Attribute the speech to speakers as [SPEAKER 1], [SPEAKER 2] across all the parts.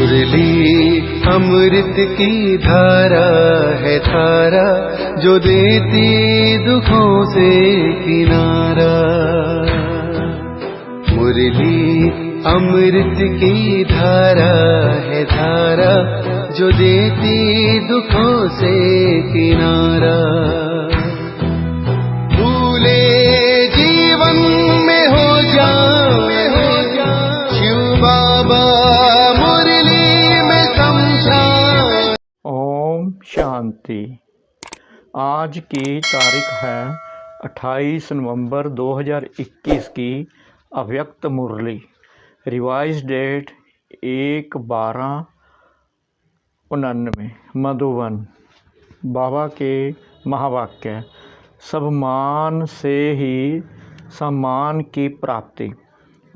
[SPEAKER 1] मुरली अमृत की धारा है धारा, जो देती दुखों से किनारा। मुरली अमृत की धारा है धारा, जो देती दुखों से किनारा। भूले जीवन में हो जाए शिव बाबा मुरली में समझाए।
[SPEAKER 2] ओम शांति। आज की तारीख है 28 नवंबर 2021 की अव्यक्त मुरली। Revise date 1/12/99। मधुबन। बाबा के महावाक्य। सब मान से ही सम्मान की प्राप्ति।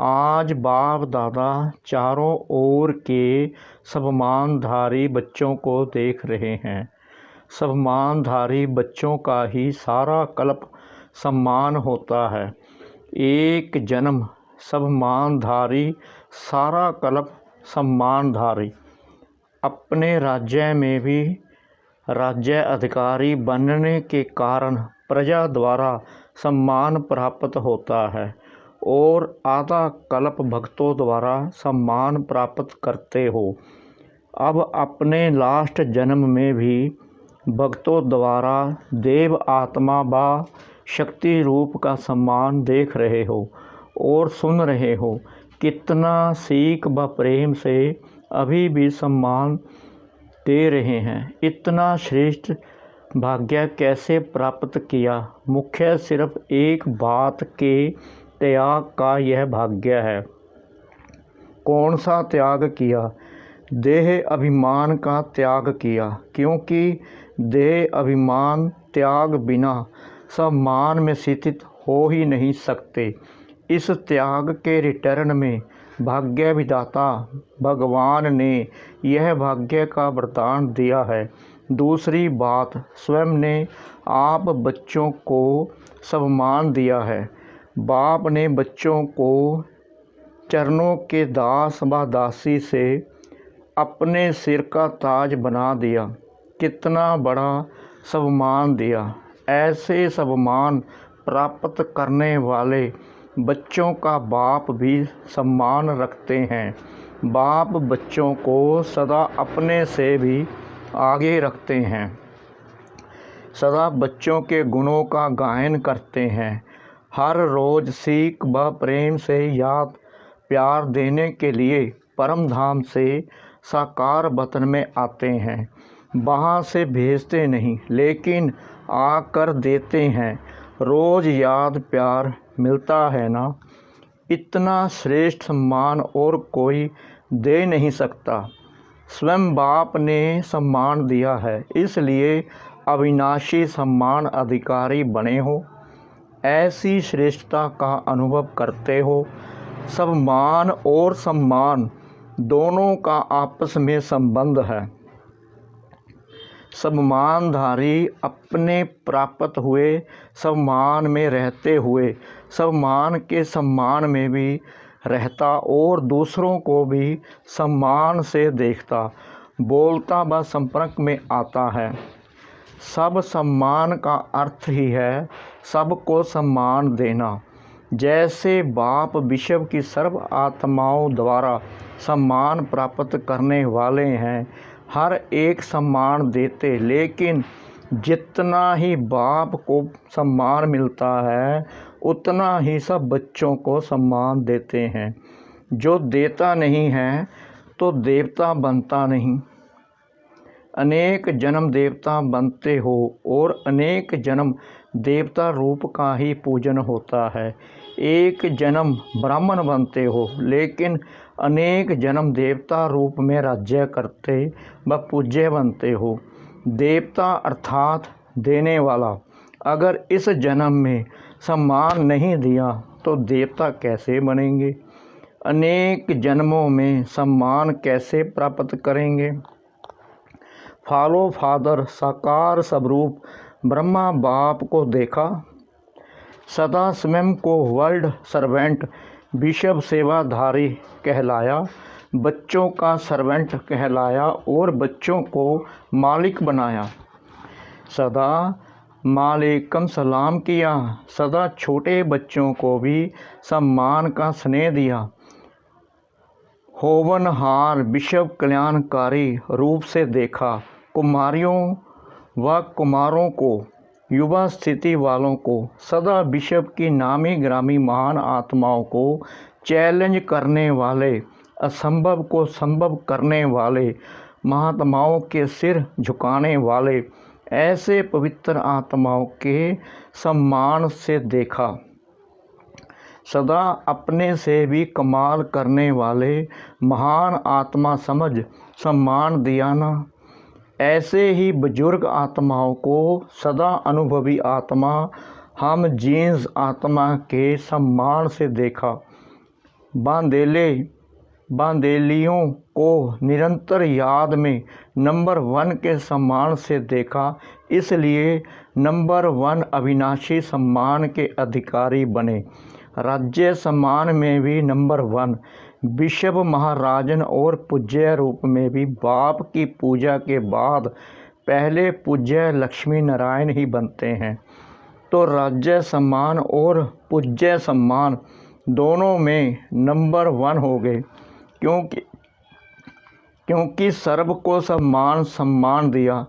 [SPEAKER 2] आज बाप दादा चारों ओर के सम्मानधारी बच्चों को देख रहे हैं। सम्मानधारी बच्चों का ही सारा कल्प सम्मान होता है। एक जन्म सम्मानधारी, सारा कल्प सम्मानधारी। अपने राज्य में भी राज्य अधिकारी बनने के कारण प्रजा द्वारा सम्मान प्राप्त होता है और आधा कल्प भक्तों द्वारा सम्मान प्राप्त करते हो। अब अपने लास्ट जन्म में भी भक्तों द्वारा देव आत्मा व शक्ति रूप का सम्मान देख रहे हो और सुन रहे हो। कितना सीख व प्रेम से अभी भी सम्मान दे रहे हैं। इतना श्रेष्ठ भाग्य कैसे प्राप्त किया? मुख्य सिर्फ एक बात के त्याग का यह भाग्य है। कौन सा त्याग किया? देह अभिमान का त्याग किया, क्योंकि देह अभिमान त्याग बिना सम्मान में स्थित हो ही नहीं सकते। इस त्याग के रिटर्न में भाग्य विधाता भगवान ने यह भाग्य का वरदान दिया है। दूसरी बात, स्वयं ने आप बच्चों को सम्मान दिया है। बाप ने बच्चों को चरणों के दास व दासी से अपने सिर का ताज बना दिया। कितना बड़ा सम्मान दिया। ऐसे सम्मान प्राप्त करने वाले बच्चों का बाप भी सम्मान रखते हैं। बाप बच्चों को सदा अपने से भी आगे रखते हैं। सदा बच्चों के गुणों का गायन करते हैं। हर रोज़ सीख व प्रेम से याद प्यार देने के लिए परम धाम से साकार वतन में आते हैं। वहाँ से भेजते नहीं, लेकिन आकर देते हैं। रोज़ याद प्यार मिलता है ना। इतना श्रेष्ठ सम्मान और कोई दे नहीं सकता। स्वयं बाप ने सम्मान दिया है, इसलिए अविनाशी सम्मान अधिकारी बने हो। ऐसी श्रेष्ठता का अनुभव करते हो। सब मान और सम्मान दोनों का आपस में संबंध है। सम्मानधारी अपने प्राप्त हुए सम्मान में रहते हुए सम्मान के सम्मान में भी रहता और दूसरों को भी सम्मान से देखता, बोलता व संपर्क में आता है। सब सम्मान का अर्थ ही है सबको सम्मान देना। जैसे बाप विश्व की सर्व आत्माओं द्वारा सम्मान प्राप्त करने वाले हैं, हर एक सम्मान देते, लेकिन जितना ही बाप को सम्मान मिलता है उतना ही सब बच्चों को सम्मान देते हैं। जो देता नहीं है तो देवता बनता नहीं। अनेक जन्म देवता बनते हो और अनेक जन्म देवता रूप का ही पूजन होता है। एक जन्म ब्राह्मण बनते हो, लेकिन अनेक जन्म देवता रूप में राज्य करते व पूज्य बनते हो। देवता अर्थात देने वाला अगर इस जन्म में सम्मान नहीं दिया तो देवता कैसे बनेंगे? अनेक जन्मों में सम्मान कैसे प्राप्त करेंगे? फॉलो फादर साकार स्वरूप ब्रह्मा बाप को देखा। सदा स्वयं को वर्ल्ड सर्वेंट विश्व सेवाधारी कहलाया। बच्चों का सर्वेंट कहलाया और बच्चों को मालिक बनाया। सदा मालेकुम सलाम किया, सदा छोटे बच्चों को भी सम्मान का स्नेह दिया। होवनहार विश्व कल्याणकारी रूप से देखा। कुमारियों व कुमारों को, युवा स्थिति वालों को, सदा विश्व की नामी ग्रामी महान आत्माओं को चैलेंज करने वाले, असंभव को संभव करने वाले, महात्माओं के सिर झुकाने वाले ऐसे पवित्र आत्माओं के सम्मान से देखा। सदा अपने से भी कमाल करने वाले महान आत्मा समझ सम्मान दिया ना। ऐसे ही बुजुर्ग आत्माओं को सदा अनुभवी आत्मा हम जीन्स आत्मा के सम्मान से देखा। बांदेलियों को निरंतर याद में नंबर 1 के सम्मान से देखा, इसलिए नंबर 1 अविनाशी सम्मान के अधिकारी बने। राज्य सम्मान में भी नंबर 1, विश्व महाराजन और पूज्य रूप में भी बाप की पूजा के बाद पहले पूज्य लक्ष्मी नारायण ही बनते हैं। तो राज्य सम्मान और पूज्य सम्मान दोनों में नंबर 1 हो गए, क्योंकि सर्व को सम्मान दिया।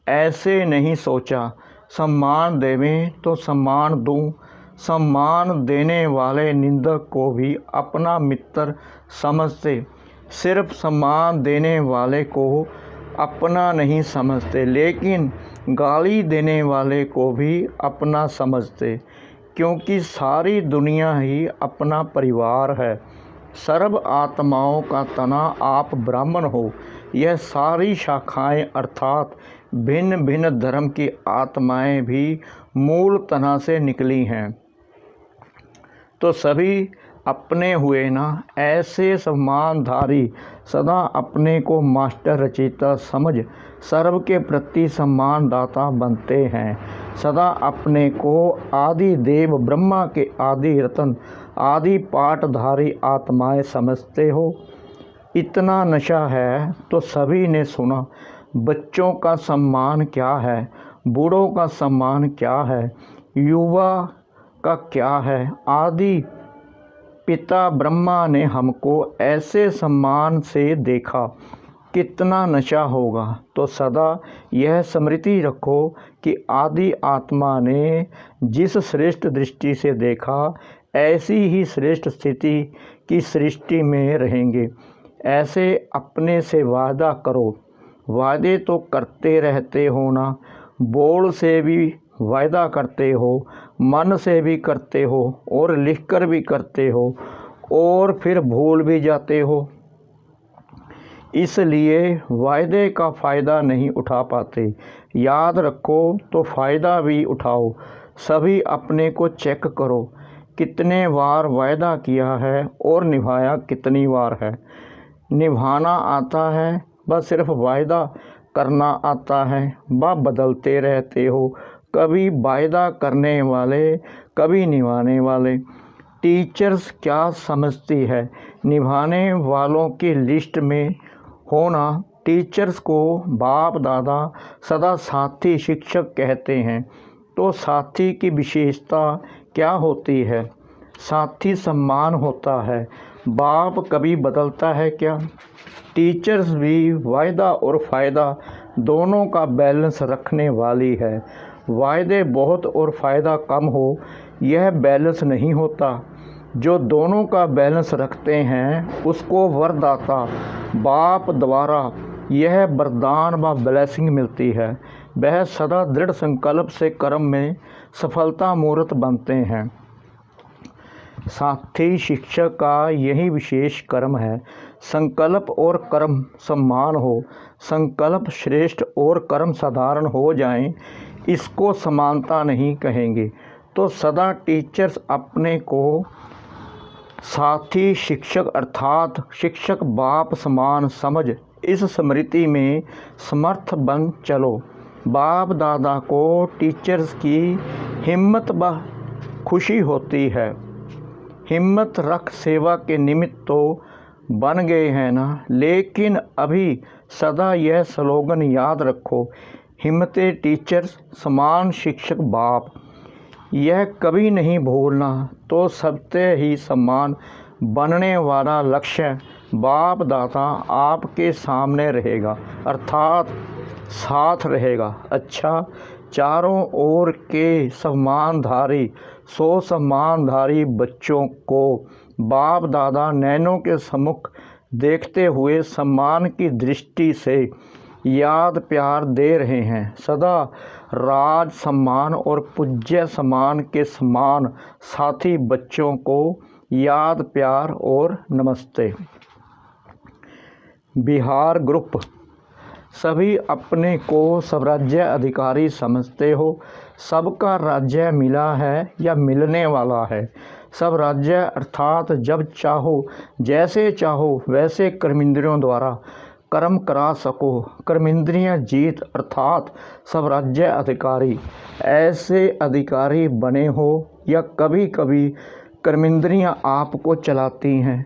[SPEAKER 2] ऐसे नहीं सोचा सम्मान देवें तो सम्मान दूं। सम्मान देने वाले निंदक को भी अपना मित्र समझते, सिर्फ सम्मान देने वाले को अपना नहीं समझते, लेकिन गाली देने वाले को भी अपना समझते, क्योंकि सारी दुनिया ही अपना परिवार है। सर्व आत्माओं का तना आप ब्राह्मण हो। यह सारी शाखाएं अर्थात भिन्न भिन्न धर्म की आत्माएं भी मूल तना से निकली हैं। तो सभी अपने हुए ना। ऐसे सम्मानधारी सदा अपने को मास्टर रचयिता समझ सर्व के प्रति सम्मानदाता बनते हैं। सदा अपने को आदि देव ब्रह्मा के आदि रतन आदि पाठधारी आत्माएं समझते हो। इतना नशा है तो सभी ने सुना। बच्चों का सम्मान क्या है, बूढ़ों का सम्मान क्या है, युवा का क्या है। आदि पिता ब्रह्मा ने हमको ऐसे सम्मान से देखा, कितना नशा होगा। तो सदा यह स्मृति रखो कि आदि आत्मा ने जिस श्रेष्ठ दृष्टि से देखा, ऐसी ही श्रेष्ठ स्थिति की सृष्टि में रहेंगे। ऐसे अपने से वादा करो। वादे तो करते रहते हो ना, बोल से भी वायदा करते हो, मन से भी करते हो और लिखकर भी करते हो और फिर भूल भी जाते हो। इसलिए वायदे का फ़ायदा नहीं उठा पाते। याद रखो तो फ़ायदा भी उठाओ। सभी अपने को चेक करो, कितने बार वायदा किया है और निभाया कितनी बार है। निभाना आता है बस सिर्फ वायदा करना आता है, वह बदलते रहते हो। कभी वायदा करने वाले, कभी निभाने वाले। टीचर्स क्या समझती है, निभाने वालों की लिस्ट में होना। टीचर्स को बाप दादा सदा साथी शिक्षक कहते हैं। तो साथी की विशेषता क्या होती है? साथी सम्मान होता है। बाप कभी बदलता है क्या? टीचर्स भी वायदा और फ़ायदा दोनों का बैलेंस रखने वाली है। वायदे बहुत और फ़ायदा कम हो, यह बैलेंस नहीं होता। जो दोनों का बैलेंस रखते हैं उसको वरदाता बाप द्वारा यह वरदान व ब्लेसिंग मिलती है। वह सदा दृढ़ संकल्प से कर्म में सफलता मूर्त बनते हैं। साथी शिक्षक का यही विशेष कर्म है। संकल्प और कर्म समान हो, संकल्प श्रेष्ठ और कर्म साधारण हो जाएं, इसको समानता नहीं कहेंगे। तो सदा टीचर्स अपने को साथी शिक्षक अर्थात शिक्षक बाप समान समझ इस स्मृति में समर्थ बन चलो। बाप दादा को टीचर्स की हिम्मत व खुशी होती है। हिम्मत रख सेवा के निमित्त तो बन गए हैं ना। लेकिन अभी सदा यह स्लोगन याद रखो, हिम्मते टीचर्स समान शिक्षक बाप। यह कभी नहीं भूलना। तो सबसे ही समान बनने वाला लक्ष्य बाप दाता आपके सामने रहेगा, अर्थात साथ रहेगा। अच्छा, चारों ओर के सम्मानधारी सम्मानधारी बच्चों को बाप दादा नैनों के सम्मुख देखते हुए सम्मान की दृष्टि से याद प्यार दे रहे हैं। सदा राज सम्मान और पूज्य सम्मान के समान साथी बच्चों को याद प्यार और नमस्ते। बिहार ग्रुप। सभी अपने को स्वराज्य अधिकारी समझते हो। सबका राज्य मिला है या मिलने वाला है। सब राज्य अर्थात जब चाहो जैसे चाहो वैसे कर्मेंद्रियों द्वारा कर्म करा सको। कर्मेंद्रियां जीत अर्थात सब राज्य अधिकारी। ऐसे अधिकारी बने हो या कभी कभी कर्मेंद्रियां आपको चलाती हैं,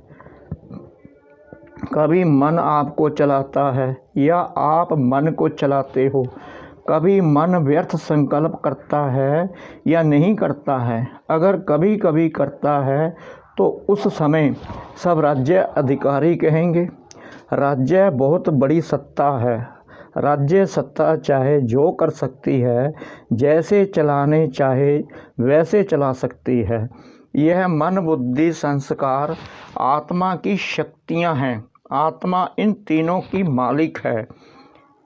[SPEAKER 2] कभी मन आपको चलाता है या आप मन को चलाते हो। कभी मन व्यर्थ संकल्प करता है या नहीं करता है। अगर कभी कभी करता है तो उस समय सब राज्य अधिकारी कहेंगे। राज्य बहुत बड़ी सत्ता है। राज्य सत्ता चाहे जो कर सकती है, जैसे चलाने चाहे वैसे चला सकती है। यह मन बुद्धि संस्कार आत्मा की शक्तियां हैं। आत्मा इन तीनों की मालिक है।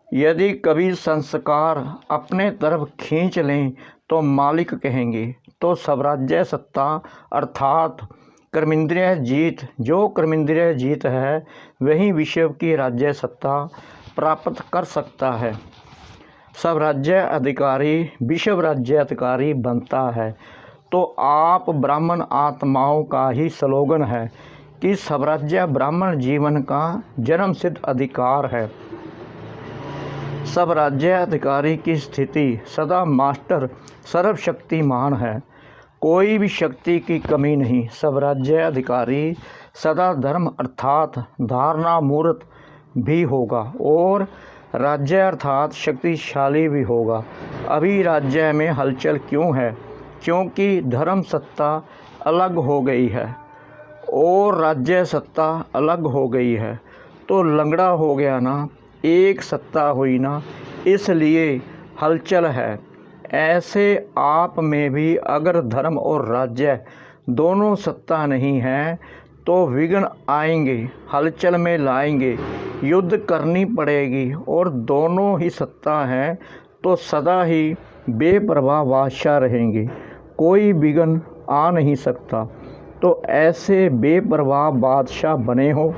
[SPEAKER 2] यदि कभी संस्कार अपने तरफ खींच लें तो मालिक कहेंगे। तो स्वराज्य सत्ता अर्थात कर्मेंद्रिय जीत, जो कर्मेंद्रिय जीत है वही विश्व की राज्य सत्ता प्राप्त कर सकता है। सब राज्य अधिकारी विश्व राज्य अधिकारी बनता है। तो आप ब्राह्मण आत्माओं का ही स्लोगन है कि स्वराज्य ब्राह्मण जीवन का जन्म सिद्ध अधिकार है। सब राज्य अधिकारी की स्थिति सदा मास्टर सर्वशक्तिमान है। कोई भी शक्ति की कमी नहीं। सब राज्य अधिकारी सदा धर्म अर्थात धारणा मूर्त भी होगा और राज्य अर्थात शक्तिशाली भी होगा। अभी राज्य में हलचल क्यों है? क्योंकि धर्म सत्ता अलग हो गई है और राज्य सत्ता अलग हो गई है। तो लंगड़ा हो गया ना, एक सत्ता हुई ना, इसलिए हलचल है। ऐसे आप में भी अगर धर्म और राज्य दोनों सत्ता नहीं है तो विघ्न आएंगे, हलचल में लाएंगे, युद्ध करनी पड़ेगी। और दोनों ही सत्ता है तो सदा ही बेपरवाह बादशाह रहेंगे, कोई विघ्न आ नहीं सकता। तो ऐसे बेपरवाह बादशाह बने हो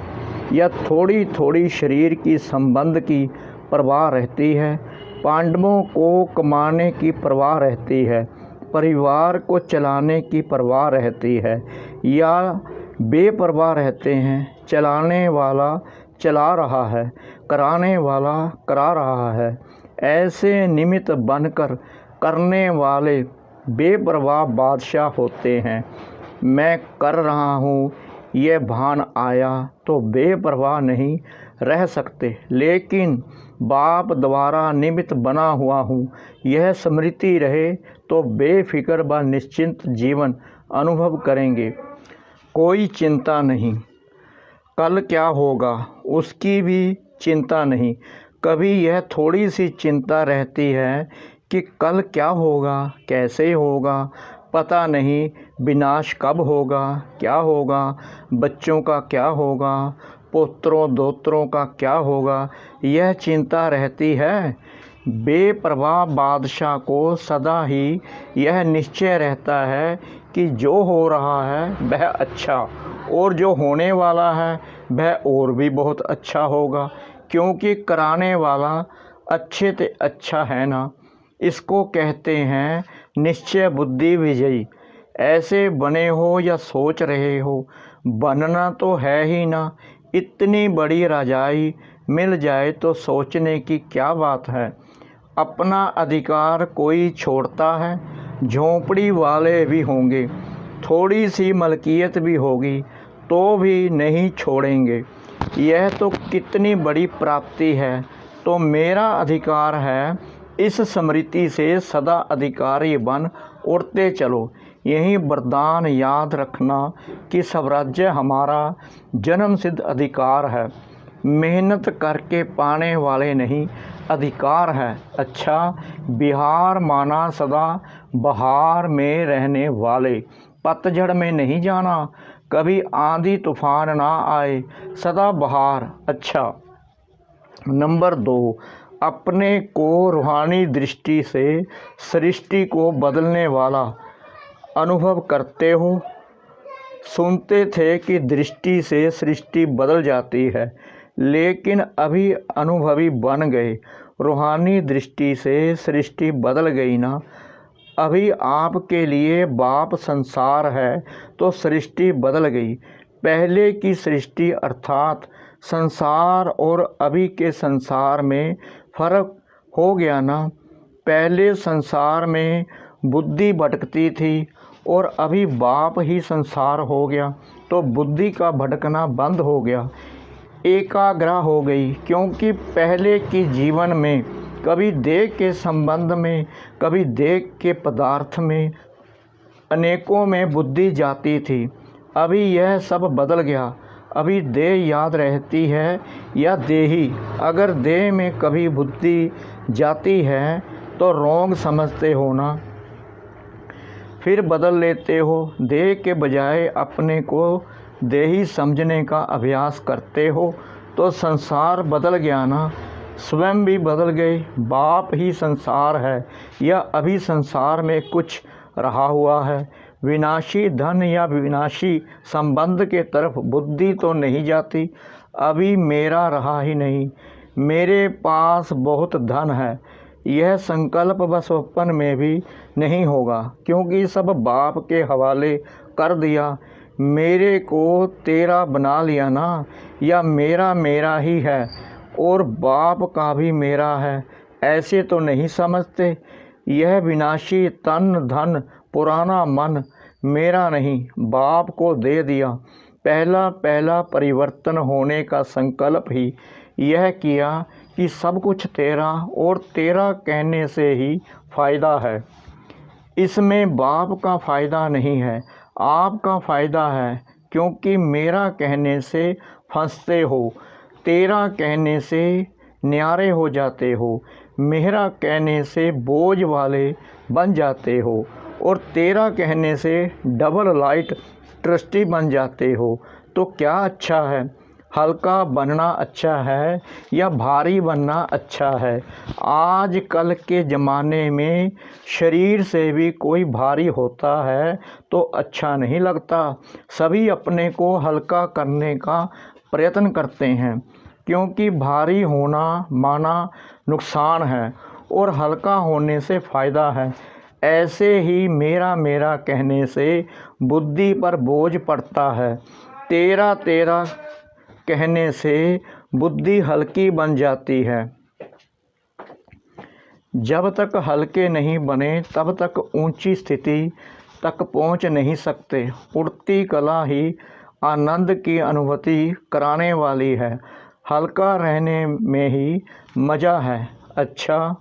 [SPEAKER 2] या थोड़ी थोड़ी शरीर की संबंध की परवाह रहती है, पांडवों को कमाने की परवाह रहती है, परिवार को चलाने की परवाह रहती है, या बेपरवाह रहते हैं, चलाने वाला चला रहा है, कराने वाला करा रहा है। ऐसे निमित्त बनकर करने वाले बेपरवाह बादशाह होते हैं। मैं कर रहा हूँ ये भान आया तो बेपरवाह नहीं रह सकते, लेकिन बाप द्वारा निमित्त बना हुआ हूँ यह स्मृति रहे तो बेफिक्र व निश्चिंत जीवन अनुभव करेंगे। कोई चिंता नहीं, कल क्या होगा उसकी भी चिंता नहीं। कभी यह थोड़ी सी चिंता रहती है कि कल क्या होगा, कैसे होगा, पता नहीं, विनाश कब होगा, क्या होगा, बच्चों का क्या होगा, पुत्रों दोत्रों का क्या होगा, यह चिंता रहती है। बेपरवाह बादशाह को सदा ही यह निश्चय रहता है कि जो हो रहा है वह अच्छा, और जो होने वाला है वह और भी बहुत अच्छा होगा, क्योंकि कराने वाला अच्छे से अच्छा है ना। इसको कहते हैं निश्चय बुद्धि विजयी। ऐसे बने हो या सोच रहे हो, बनना तो है ही ना। इतनी बड़ी रजाई मिल जाए तो सोचने की क्या बात है। अपना अधिकार कोई छोड़ता है। झोंपड़ी वाले भी होंगे, थोड़ी सी मलकियत भी होगी तो भी नहीं छोड़ेंगे। यह तो कितनी बड़ी प्राप्ति है। तो मेरा अधिकार है, इस स्मृति से सदा अधिकारी बन उड़ते चलो। यही वरदान याद रखना कि स्वराज्य हमारा जन्मसिद्ध अधिकार है, मेहनत करके पाने वाले नहीं अधिकार है। अच्छा, बिहार माना सदा बहार में रहने वाले, पतझड़ में नहीं जाना, कभी आंधी तूफान ना आए, सदा बहार। अच्छा, नंबर 2, अपने को रूहानी दृष्टि से सृष्टि को बदलने वाला अनुभव करते हो। सुनते थे कि दृष्टि से सृष्टि बदल जाती है, लेकिन अभी अनुभवी बन गए। रूहानी दृष्टि से सृष्टि बदल गई ना। अभी आपके लिए बाप संसार है तो सृष्टि बदल गई। पहले की सृष्टि अर्थात संसार और अभी के संसार में फर्क हो गया ना। पहले संसार में बुद्धि भटकती थी और अभी बाप ही संसार हो गया तो बुद्धि का भटकना बंद हो गया, एकाग्र हो गई। क्योंकि पहले के जीवन में कभी देह के संबंध में, कभी देह के पदार्थ में, अनेकों में बुद्धि जाती थी। अभी यह सब बदल गया। अभी देह याद रहती है या देही। अगर देह में कभी बुद्धि जाती है तो रोंग समझते हो ना, फिर बदल लेते हो। देह के बजाय अपने को देही समझने का अभ्यास करते हो तो संसार बदल गया ना। स्वयं भी बदल गए। बाप ही संसार है या अभी संसार में कुछ रहा हुआ है। विनाशी धन या विनाशी संबंध के तरफ बुद्धि तो नहीं जाती। अभी मेरा रहा ही नहीं, मेरे पास बहुत धन है, यह संकल्प व स्वप्न में भी नहीं होगा, क्योंकि सब बाप के हवाले कर दिया। मेरे को तेरा बना लिया ना, या मेरा मेरा ही है और बाप का भी मेरा है, ऐसे तो नहीं समझते। यह विनाशी तन धन पुराना मन मेरा नहीं, बाप को दे दिया। पहला पहला परिवर्तन होने का संकल्प ही यह किया कि सब कुछ तेरा और तेरा कहने से ही फ़ायदा है। इसमें बाप का फ़ायदा नहीं है, आपका फ़ायदा है, क्योंकि मेरा कहने से फंसते हो, तेरा कहने से न्यारे हो जाते हो, मेरा कहने से बोझ वाले बन जाते हो और तेरा कहने से डबल लाइट ट्रस्टी बन जाते हो। तो क्या अच्छा है? हल्का बनना अच्छा है या भारी बनना अच्छा है? आज कल के ज़माने में शरीर से भी कोई भारी होता है तो अच्छा नहीं लगता। सभी अपने को हल्का करने का प्रयत्न करते हैं, क्योंकि भारी होना माना नुकसान है और हल्का होने से फ़ायदा है। ऐसे ही मेरा मेरा कहने से बुद्धि पर बोझ पड़ता है, तेरा तेरा कहने से बुद्धि हल्की बन जाती है। जब तक हल्के नहीं बने तब तक ऊंची स्थिति तक पहुंच नहीं सकते। उड़ती कला ही आनंद की अनुभूति कराने वाली है, हल्का रहने में ही मज़ा है। अच्छा,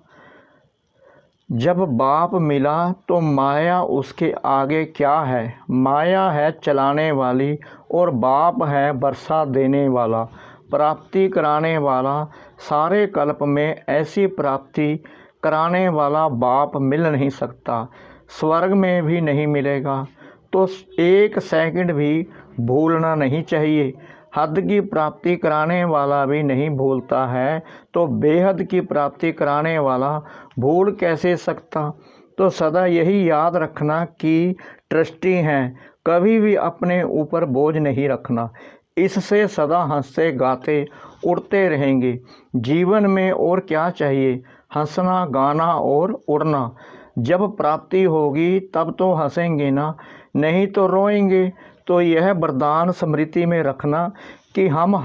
[SPEAKER 2] जब बाप मिला तो माया उसके आगे क्या है? माया है चलाने वाली और बाप है बरसा देने वाला, प्राप्ति कराने वाला। सारे कल्प में ऐसी प्राप्ति कराने वाला बाप मिल नहीं सकता, स्वर्ग में भी नहीं मिलेगा। तो एक सेकंड भी भूलना नहीं चाहिए। हद की प्राप्ति कराने वाला भी नहीं भूलता है, तो बेहद की प्राप्ति कराने वाला भूल कैसे सकता? तो सदा यही याद रखना कि ट्रस्टी हैं, कभी भी अपने ऊपर बोझ नहीं रखना। इससे सदा हंसते गाते उड़ते रहेंगे। जीवन में और क्या चाहिए? हंसना, गाना और उड़ना। जब प्राप्ति होगी तब तो हंसेंगे ना, नहीं तो रोएंगे। तो यह वरदान स्मृति में रखना कि हम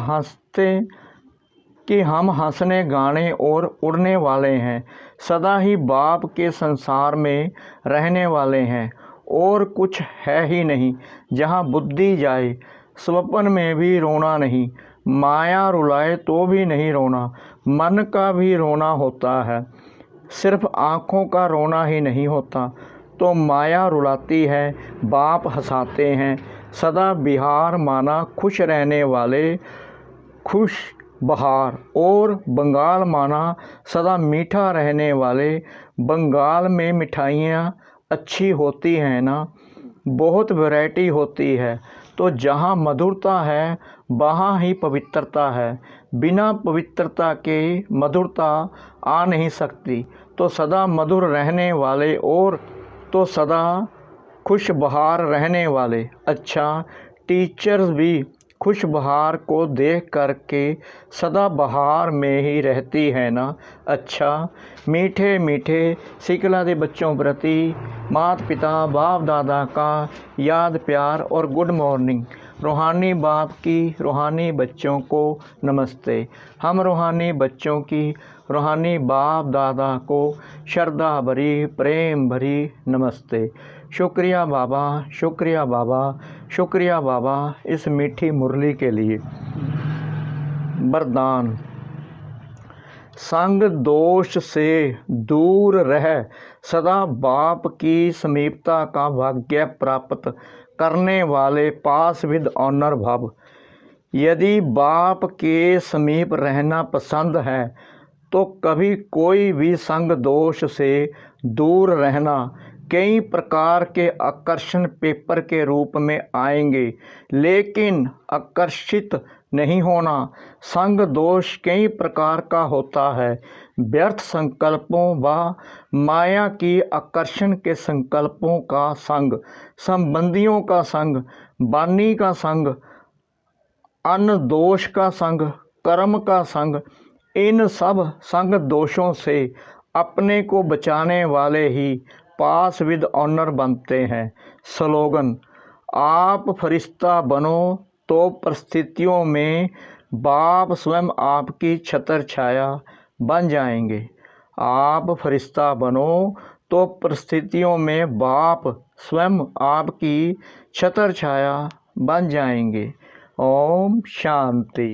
[SPEAKER 2] हंसने गाने और उड़ने वाले हैं, सदा ही बाप के संसार में रहने वाले हैं और कुछ है ही नहीं। जहाँ बुद्धि जाए स्वप्न में भी रोना नहीं, माया रुलाए तो भी नहीं रोना, मन का भी रोना होता है। सिर्फ आँखों का रोना ही नहीं होता, तो माया रुलाती है, बाप हंसाते हैं। सदा बिहार माना खुश रहने वाले खुश बहार, और बंगाल माना सदा मीठा रहने वाले। बंगाल में मिठाइयाँ अच्छी होती हैं ना, बहुत वैरायटी होती है। तो जहाँ मधुरता है वहाँ ही पवित्रता है। बिना पवित्रता के मधुरता आ नहीं सकती। तो सदा मधुर रहने वाले और तो सदा खुश बहार रहने वाले। अच्छा, टीचर्स भी खुश बहार को देख करके सदा बहार में ही रहती है ना। अच्छा, मीठे मीठे सिकला दे बच्चों प्रति माता पिता बाप दादा का याद प्यार और गुड मॉर्निंग। रूहानी बाप की रूहानी बच्चों को नमस्ते। हम रूहानी बच्चों की रूहानी बाप दादा को श्रद्धा भरी प्रेम भरी नमस्ते। शुक्रिया बाबा, शुक्रिया बाबा, शुक्रिया बाबा इस मीठी मुरली के लिए। वरदान। संग दोष से दूर रह सदा बाप की समीपता का भाग्य प्राप्त करने वाले पास विद ऑनर भव। यदि बाप के समीप रहना पसंद है तो कभी कोई भी संग दोष से दूर रहना। कई प्रकार के आकर्षण पेपर के रूप में आएंगे, लेकिन आकर्षित नहीं होना। संग दोष कई प्रकार का होता है। व्यर्थ संकल्पों व माया की आकर्षण के संकल्पों का संग, संबंधियों का संग, वाणी का संग, अन्न दोष का संग, कर्म का संग, इन सब संग दोषों से अपने को बचाने वाले ही पास विद ऑनर बनते हैं। स्लोगन। आप फरिश्ता बनो तो परिस्थितियों में बाप स्वयं आपकी छत्र छाया बन जाएंगे। आप फरिश्ता बनो तो परिस्थितियों में बाप स्वयं आपकी छत्र छाया बन जाएंगे। ओम शांति।